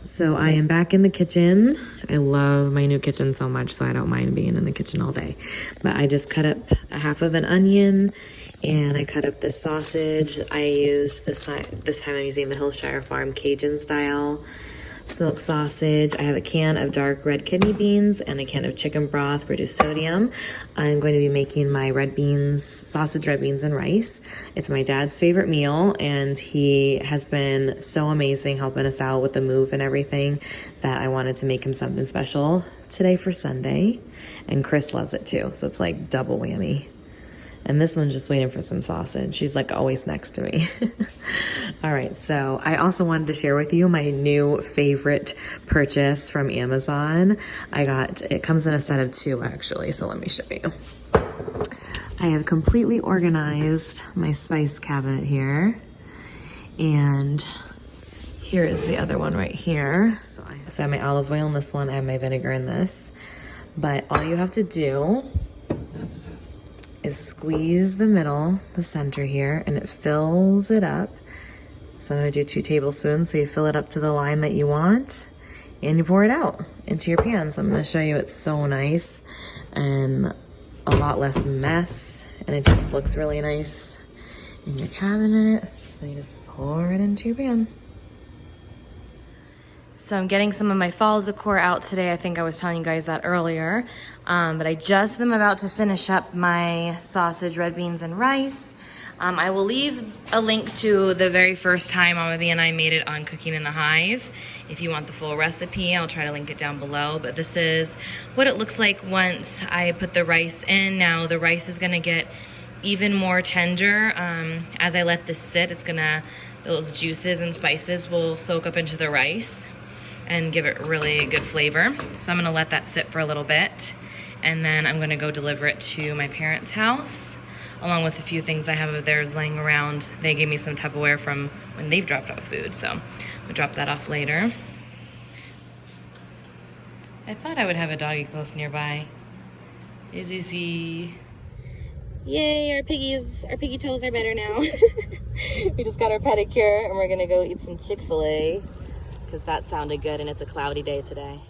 So I am back in the kitchen. I love my new kitchen so much, so I don't mind being in the kitchen all day. But I just cut up a half of an onion and I cut up this sausage. I used this time I'm using the Hillshire Farm Cajun style smoked sausage. I have a can of dark red kidney beans and a can of chicken broth, reduced sodium. I'm going to be making my red beans, sausage, red beans, and rice. It's my dad's favorite meal, and he has been so amazing helping us out with the move and everything that I wanted to make him something special today for Sunday. And Chris loves it too, so it's like double whammy. And this one's just waiting for some sausage. She's like always next to me. All right, so I also wanted to share with you my new favorite purchase from Amazon. It comes in a set of 2 actually, so let me show you. I have completely organized my spice cabinet here. And here is the other one right here. So I have my olive oil in this one, I have my vinegar in this. But all you have to do is squeeze the middle, the center here, and it fills it up. So I'm gonna do 2 tablespoons, so you fill it up to the line that you want, and you pour it out into your pan. So I'm gonna show you, it's so nice, and a lot less mess, and it just looks really nice in your cabinet. Then you just pour it into your pan. So I'm getting some of my fall decor out today. I think I was telling you guys that earlier. But I just am about to finish up my sausage, red beans, and rice. I will leave a link to the very first time Mama B and I made it on Cooking in the Hive. If you want the full recipe, I'll try to link it down below. But this is what it looks like once I put the rice in. Now the rice is gonna get even more tender. As I let this sit, those juices and spices will soak up into the rice and give it really good flavor. So I'm gonna let that sit for a little bit, and then I'm gonna go deliver it to my parents' house, along with a few things I have of theirs laying around. They gave me some Tupperware from when they've dropped off food, so we'll drop that off later. I thought I would have a doggy close nearby. Izzy. Yay, our piggy toes are better now. We just got our pedicure, and we're gonna go eat some Chick-fil-A, because that sounded good, and it's a cloudy day today.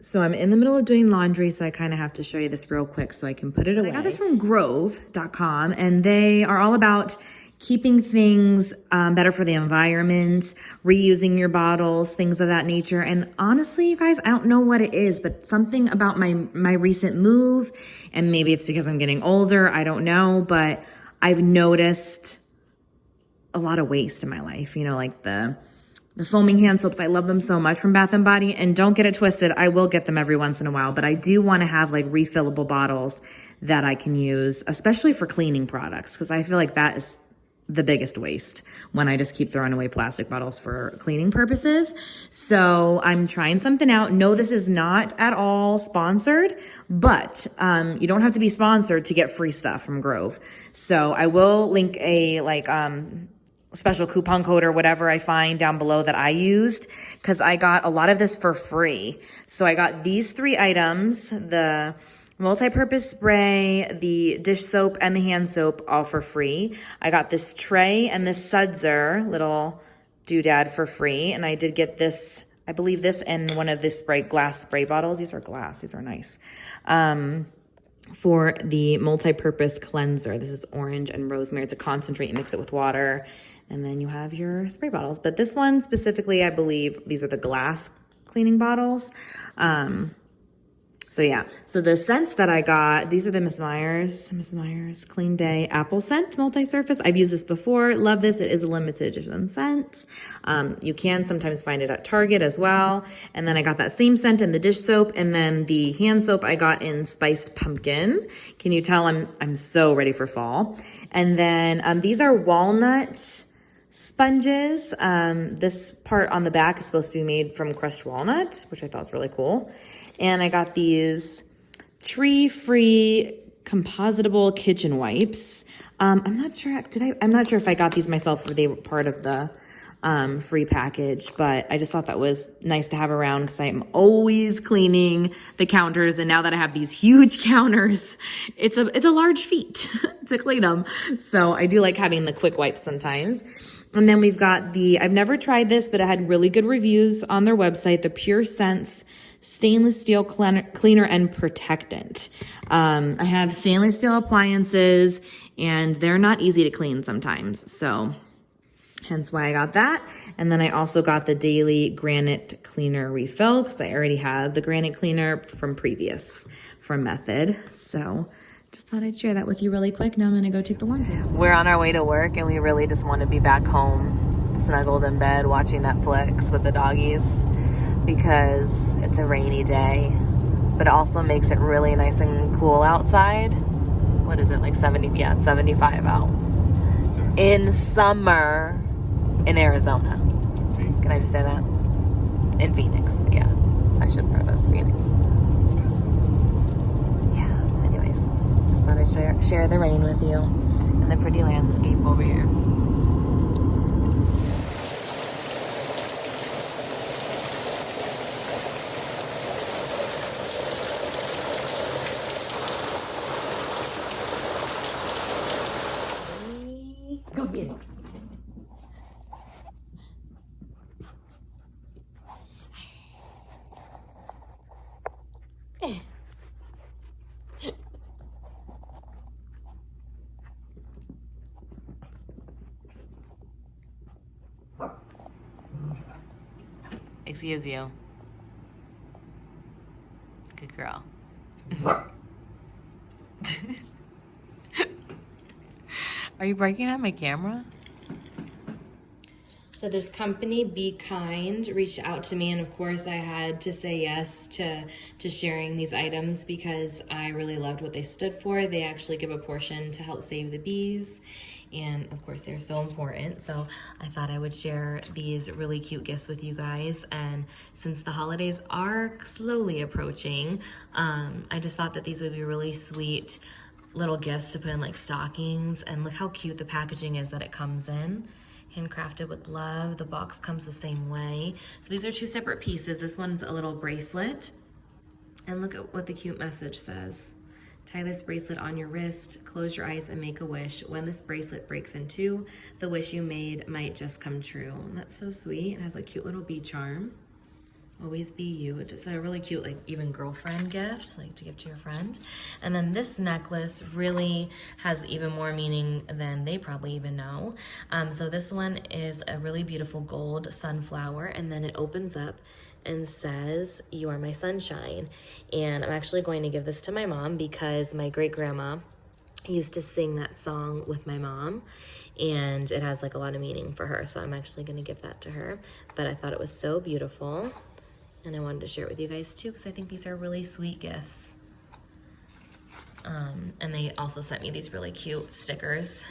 So I'm in the middle of doing laundry, so I kind of have to show you this real quick so I can put it away. I got this from grove.com, and they are all about keeping things better for the environment, reusing your bottles, things of that nature. And honestly, you guys, I don't know what it is, but something about my recent move, and maybe it's because I'm getting older, I don't know, but I've noticed a lot of waste in my life, you know, like the foaming hand soaps. I love them so much from Bath & Body, and don't get it twisted, I will get them every once in a while, but I do want to have like refillable bottles that I can use, especially for cleaning products, because I feel like that is the biggest waste when I just keep throwing away plastic bottles for cleaning purposes. So I'm trying something out. No, this is not at all sponsored, but you don't have to be sponsored to get free stuff from Grove. So I will link a special coupon code or whatever I find down below that I used, because I got a lot of this for free. So I got these 3 items, the multi-purpose spray, the dish soap, and the hand soap, all for free. I got this tray and this Sudzer little doodad for free, and I did get this, I believe this and one of this glass spray bottles. These are glass, these are nice. For the multi-purpose cleanser. This is orange and rosemary. It's a concentrate, you mix it with water, and then you have your spray bottles. But this one specifically, I believe these are the glass cleaning bottles. So yeah, so the scents that I got, these are the Miss Myers Clean Day Apple Scent Multi-Surface. I've used this before, love this. It is a limited edition scent. You can sometimes find it at Target as well. And then I got that same scent in the dish soap, and then the hand soap I got in Spiced Pumpkin. Can you tell I'm so ready for fall? And then these are walnut sponges. This part on the back is supposed to be made from crushed walnut, which I thought was really cool. And I got these tree-free compositable kitchen wipes. I'm not sure if I got these myself or they were part of the free package, but I just thought that was nice to have around because I'm always cleaning the counters, and now that I have these huge counters, it's a large feat to clean them. So I do like having the quick wipes sometimes. And then we've got I've never tried this, but it had really good reviews on their website, the Pure Sense Stainless Steel Cleaner and Protectant. I have stainless steel appliances, and they're not easy to clean sometimes, so hence why I got that. And then I also got the Daily Granite Cleaner Refill because I already have the granite cleaner from Method. So just thought I'd share that with you really quick. Now I'm gonna go take the laundry out. We're on our way to work, and we really just want to be back home, snuggled in bed, watching Netflix with the doggies, because it's a rainy day, but it also makes it really nice and cool outside. What is it, like 70? Yeah, it's 75 out. In summer in Arizona. Can I just say that? In Phoenix, yeah. I should preface Phoenix. Yeah, anyways, just thought I'd share the rain with you and the pretty landscape over here. Go get it. Excuse you. Good girl. Are you breaking out my camera? So this company, Be Kind, reached out to me, and of course I had to say yes to sharing these items because I really loved what they stood for. They actually give a portion to help save the bees, and of course they're so important. So I thought I would share these really cute gifts with you guys. And since the holidays are slowly approaching, I just thought that these would be really sweet little gifts to put in like stockings. And look how cute the packaging is that it comes in. Handcrafted with love. The box comes the same way. So these are two separate pieces. This one's a little bracelet. And look at what the cute message says. Tie this bracelet on your wrist, close your eyes and make a wish. When this bracelet breaks in two, the wish you made might just come true. And that's so sweet. It has a cute little bead charm. Always be you. It's a really cute, like even girlfriend gift, like to give to your friend. And then this necklace really has even more meaning than they probably even know. So this one is a really beautiful gold sunflower, and then it opens up and says, "You are my sunshine." And I'm actually going to give this to my mom because my great grandma used to sing that song with my mom, and it has like a lot of meaning for her. So I'm actually going to give that to her. But I thought it was so beautiful, and I wanted to share it with you guys too because I think these are really sweet gifts. And they also sent me these really cute stickers.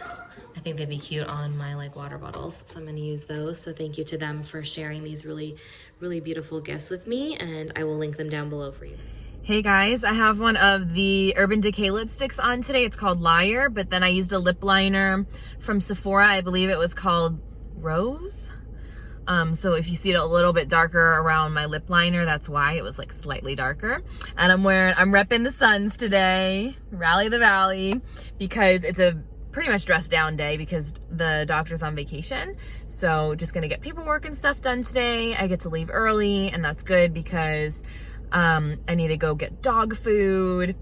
I think they'd be cute on my like water bottles, so I'm going to use those. So thank you to them for sharing these really, really beautiful gifts with me, and I will link them down below for you. Hey guys, I have one of the Urban Decay lipsticks on today. It's called Liar, but then I used a lip liner from Sephora. I believe it was called Rose. So if you see it a little bit darker around my lip liner, that's why it was like slightly darker. And I'm repping the Suns today, Rally the Valley, because it's a pretty much dress down day because the doctor's on vacation. So just gonna get paperwork and stuff done today. I get to leave early, and that's good because I need to go get dog food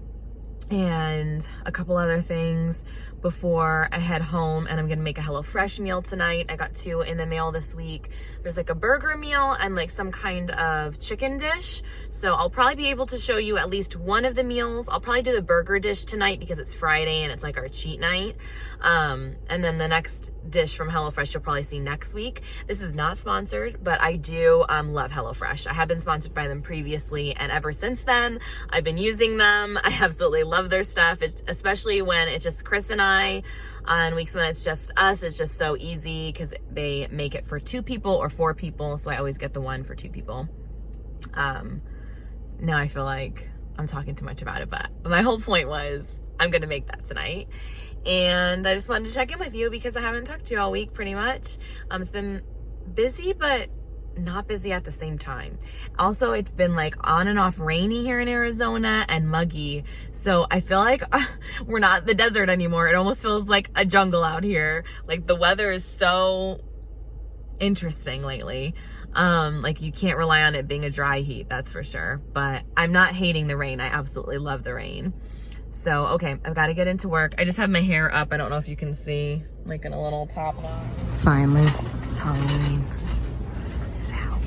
and a couple other things before I head home, and I'm gonna make a HelloFresh meal tonight. I got 2 in the mail this week. There's like a burger meal and like some kind of chicken dish. So I'll probably be able to show you at least one of the meals. I'll probably do the burger dish tonight because it's Friday and it's like our cheat night. And then the next dish from HelloFresh you'll probably see next week. This is not sponsored, but I do love HelloFresh. I have been sponsored by them previously, and ever since then, I've been using them. I absolutely love their stuff, especially when it's just Chris and I. On weeks when it's just us, it's just so easy because they make it for 2 people or 4 people, so I always get the one for 2 people. Now I feel like I'm talking too much about it, but my whole point was I'm gonna make that tonight. And I just wanted to check in with you because I haven't talked to you all week pretty much. It's been busy, but not busy at the same time. Also, it's been like on and off rainy here in Arizona and muggy. So I feel like we're not the desert anymore. It almost feels like a jungle out here. Like the weather is so interesting lately. Like you can't rely on it being a dry heat, that's for sure. But I'm not hating the rain. I absolutely love the rain. So, okay, I've got to get into work. I just have my hair up. I don't know if you can see, like in a little top knot. Finally, Halloween is out.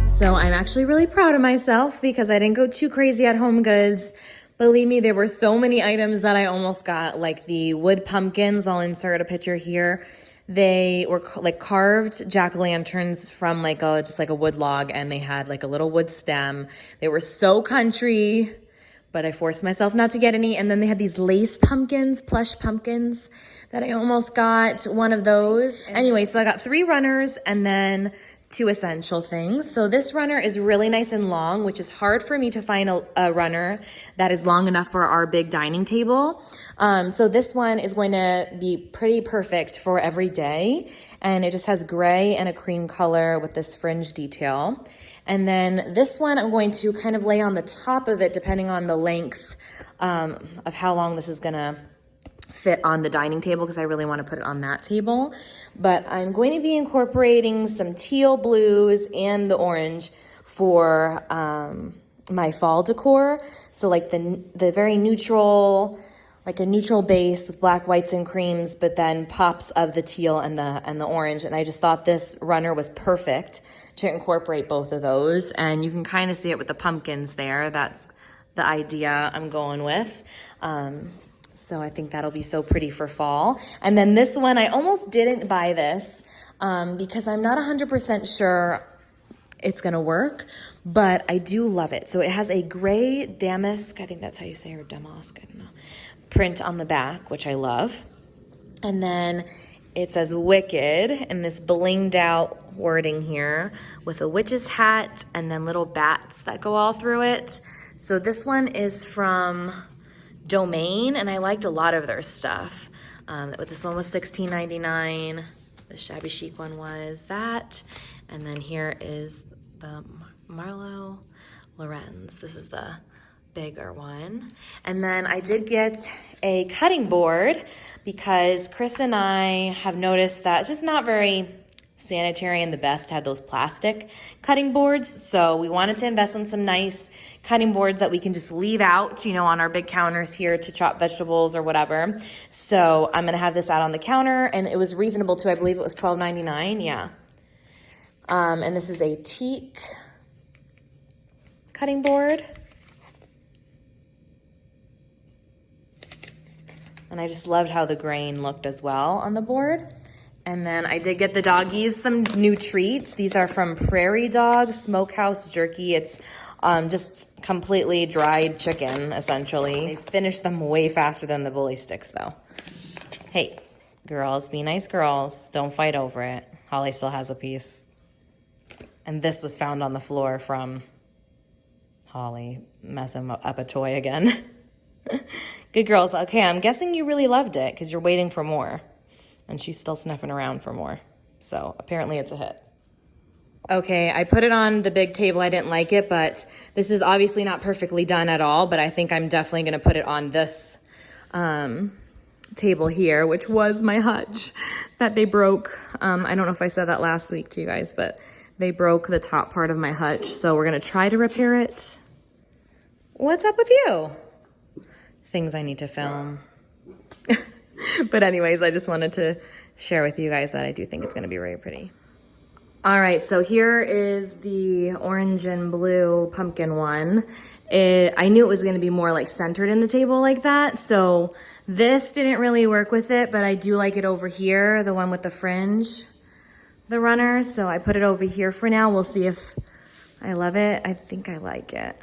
So I'm actually really proud of myself because I didn't go too crazy at Home Goods. Believe me, there were so many items that I almost got, like the wood pumpkins. I'll insert a picture here. They were like carved jack-o'-lanterns from like just like a wood log, and they had like a little wood stem. They were so country, but I forced myself not to get any. And then they had these lace pumpkins, plush pumpkins, that I almost got one of those. Anyway, so I got 3 runners and then two essential things. So this runner is really nice and long, which is hard for me to find a runner that is long enough for our big dining table. So this one is going to be pretty perfect for every day. And it just has gray and a cream color with this fringe detail. And then this one I'm going to kind of lay on the top of it depending on the length of how long this is gonna fit on the dining table, because I really want to put it on that table. But I'm going to be incorporating some teal blues and the orange for my fall decor. So like the very neutral, like a neutral base with black, whites, and creams, but then pops of the teal and the orange. And I just thought this runner was perfect to incorporate both of those. And you can kind of see it with the pumpkins there. That's the idea I'm going with. So I think that'll be so pretty for fall. And then this one, I almost didn't buy this because I'm not 100% sure it's gonna work, but I do love it. So it has a gray damask, I think that's how you say it, or damask, I don't know, print on the back, which I love. And then it says Wicked in this blinged out wording here with a witch's hat and then little bats that go all through it. So this one is from Domain, and I liked a lot of their stuff. This one was $16.99. The shabby chic one was that. And then here is the Marlo Lorenz. This is the bigger one. And then I did get a cutting board because Chris and I have noticed that it's just not very sanitary and the best to have those plastic cutting boards. So we wanted to invest in some nice cutting boards that we can just leave out, you know, on our big counters here to chop vegetables or whatever. So I'm gonna have this out on the counter, and it was reasonable too. I believe it was $12.99, yeah. And this is a teak cutting board. And I just loved how the grain looked as well on the board. And then I did get the doggies some new treats. These are from Prairie Dog Smokehouse Jerky. It's just completely dried chicken, essentially. They finished them way faster than the bully sticks, though. Hey, girls, be nice girls. Don't fight over it. Holly still has a piece. And this was found on the floor from Holly messing up a toy again. Good girls. Okay, I'm guessing you really loved it because you're waiting for more. And she's still sniffing around for more. So apparently it's a hit. Okay, I put it on the big table. I didn't like it, but this is obviously not perfectly done at all, but I think I'm definitely gonna put it on this table here, which was my hutch that they broke. I don't know if I said that last week to you guys, but they broke the top part of my hutch. So we're gonna try to repair it. What's up with you? Things I need to film. But anyways, I just wanted to share with you guys that I do think it's going to be very pretty. All right, so here is the orange and blue pumpkin one. I knew it was going to be more like centered in the table like that. So this didn't really work with it, but I do like it over here, the one with the fringe, the runner. So I put it over here for now. We'll see if I love it. I think I like it.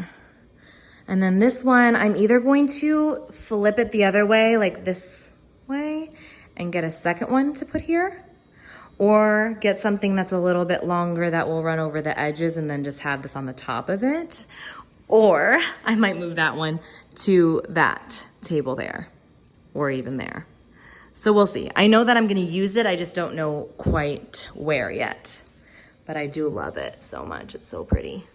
And then this one, I'm either going to flip it the other way, like this way, and get a second one to put here, or get something that's a little bit longer that will run over the edges and then just have this on the top of it. Or I might move that one to that table there, or even there. So we'll see. I know that I'm gonna use it, I just don't know quite where yet. But I do love it so much, it's so pretty.